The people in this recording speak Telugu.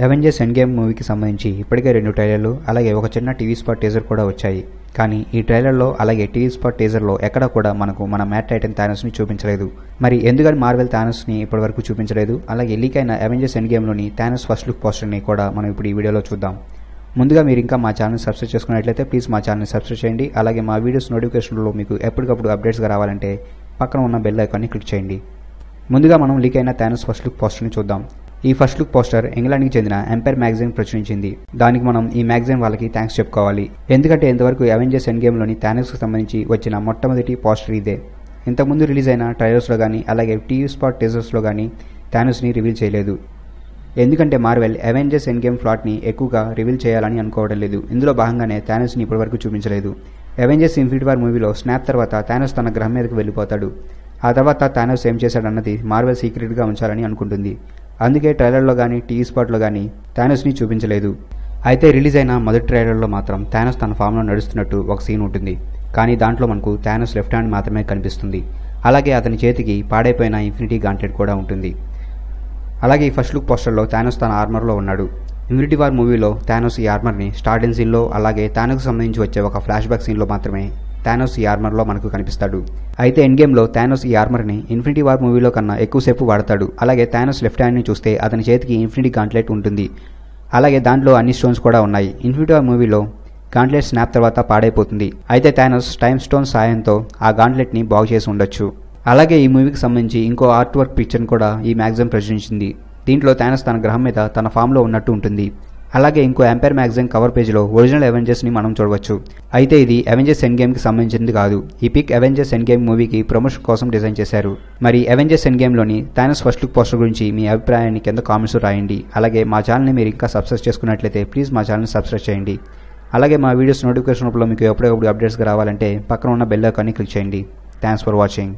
అవెంజర్స్ ఎండ్ గేమ్ మూవీకి సంబంధించి ఇప్పటికే 2 ట్రైలర్లు అలాగే ఒక చిన్న టీవీ స్పాట్ టీజర్ కూడా వచ్చాయి. కానీ ఈ ట్రైలర్లో అలాగే టీవీ స్పాట్ టీజర్లో ఎక్కడా కూడా మనకు మన మ్యాట్ టైటన్ థానోస్ని చూపించలేదు. మరి ఎందుకని మార్వెల్ థానోస్ని ఇప్పటివరకు చూపించలేదు? అలాగే లీక్ అయిన అవెంజర్స్ ఎండ్ గేమ్లోని థానోస్ ఫస్ట్ లుక్ పోస్టర్ని కూడా మనం ఇప్పుడు ఈ వీడియోలో చూద్దాం. ముందుగా మీరు ఇంకా మా ఛానల్ సబ్స్క్రైబ్ చేసుకున్నట్లయితే ప్లీజ్ మా ఛానల్ని సబ్స్క్రైబ్ చేయండి. అలాగే మా వీడియోస్ నోటిఫికేషన్లో మీకు ఎప్పటికప్పుడు అప్డేట్స్గా రావాలంటే పక్కన ఉన్న బెల్ ఐకాన్ని క్లిక్ చేయండి. ముందుగా మనం లీక్ అయిన థానోస్ ఫస్ట్ లుక్ పోస్టర్ని చూద్దాం. ఈ ఫస్ట్ లుక్ పోస్టర్ ఇంగ్లాండ్కి చెందిన ఎంపైర్ మ్యాగజైన్ ప్రచురించింది. దానికి మనం ఈ మ్యాగజైన్ వాళ్ళకి థ్యాంక్స్ చెప్పుకోవాలి. ఎందుకంటే ఇంతవరకు అవెంజర్స్ ఎండ్ గేమ్లోని థానోస్కి సంబంధించి వచ్చిన మొట్టమొదటి పోస్టర్ ఇదే. ఇంతకుముందు రిలీజ్ అయిన ట్రైలర్స్లో కానీ అలాగే టీవీ స్పాట్ టీజర్స్లో కానీ థానోస్ని రివీల్ చేయలేదు. ఎందుకంటే మార్వెల్ అవెంజర్స్ ఎండ్ గేమ్ ప్లాట్ని ఎక్కువగా రివీల్ చేయాలని అనుకోవడం లేదు. ఇందులో భాగంగానే థానోస్ని ఇప్పటివరకు చూపించలేదు. అవెంజర్స్ ఇన్ఫినిటీ వార్ మూవీలో స్నాప్ తర్వాత థానోస్ తన గ్రహం మీదకు వెళ్ళిపోతాడు. ఆ తర్వాత థానోస్ ఏం చేశాడన్నది మార్వెల్ సీక్రెట్గా ఉంచాలని అనుకుంటుంది. అందుకే ట్రైలర్లో కానీ టీవీ స్పాట్లో కానీ థానోస్ని చూపించలేదు. అయితే రిలీజ్ అయిన మొదటి ట్రైలర్లో మాత్రం థానోస్ తన ఫామ్లో నడుస్తున్నట్టు ఒక సీన్ ఉంటుంది. కానీ దాంట్లో మనకు థానోస్ లెఫ్ట్ హ్యాండ్ మాత్రమే కనిపిస్తుంది. అలాగే అతని చేతికి పాడైపోయిన ఇన్ఫినిటీ గాంట్లెట్ కూడా ఉంటుంది. అలాగే ఈ ఫస్ట్ లుక్ పోస్టర్లో థానోస్ తన ఆర్మర్లో ఉన్నాడు. ఇన్ఫినిటీ వార్ మూవీలో థానోస్ ఈ ఆర్మర్ని స్టార్టింగ్ సీన్లో అలాగే థానోస్కి సంబంధించి వచ్చే ఒక ఫ్లాష్ బ్యాక్ సీన్లో మాత్రమే థానోస్ ఈ ఆర్మర్లో మనకు కనిపిస్తాడు. అయితే ఎండ్ గేమ్లో థానోస్ ఈ ఆర్మర్ని ఇన్ఫినిటీ వార్ మూవీలో కన్నా ఎక్కువసేపు వాడతాడు. అలాగే థానోస్ లెఫ్ట్ హ్యాండ్ని చూస్తే అతని చేతికి ఇన్ఫినిటీ గాంట్లెట్ ఉంటుంది. అలాగే దాంట్లో అన్ని స్టోన్స్ కూడా ఉన్నాయి. ఇన్ఫినిటీ వార్ మూవీలో గాంట్లెట్ స్నాప్ తర్వాత పాడైపోతుంది. అయితే థానోస్ టైమ్ స్టోన్ సాయంతో ఆ గాంట్లెట్ని బాగు చేసి ఉండొచ్చు. అలాగే ఈ మూవీకి సంబంధించి ఇంకో ఆర్ట్ వర్క్ పిక్చర్ని కూడా ఈ మ్యాగజైన్ ప్రచురించింది. దీంట్లో థానోస్ తన గ్రహం మీద తన ఫామ్లో ఉన్నట్టు ఉంటుంది. అలాగే ఇంకో ఎంపైర్ మ్యాగజైన్ కవర్ పేజ్లో ఒరిజినల్ అవెంజర్స్ని మనం చూడవచ్చు. అయితే ఇది అవెంజర్స్ ఎండ్ గేమ్కి సంబంధించింది కాదు. ఈ పిక్ అవెంజర్స్ ఎండ్ గేమ్ మూవీకి ప్రమోషన్ కోసం డిజైన్ చేశారు. మరి అవెంజర్స్ ఎండ్ గేమ్లోని థానోస్ ఫస్ట్ లుక్ పోస్టర్ గురించి మీ అభిప్రాయాన్ని కింద కామెంట్స్ రాయండి. అలాగే మా ఛానల్ని మీరు ఇంకా సబ్స్క్రైబ్ చేసుకున్నట్లయితే ప్లీజ్ మా ఛానల్ని సబ్స్క్రైబ్ చేయండి. అలాగే మా వీడియోస్ నోటిఫికేషన్ రూపంలో మీకు ఎప్పటికప్పుడు అప్డేట్స్గా రావాలంటే పక్కన ఉన్న బెల్ ఐకాన్ని క్లిక్ చేయండి. Thanks for watching.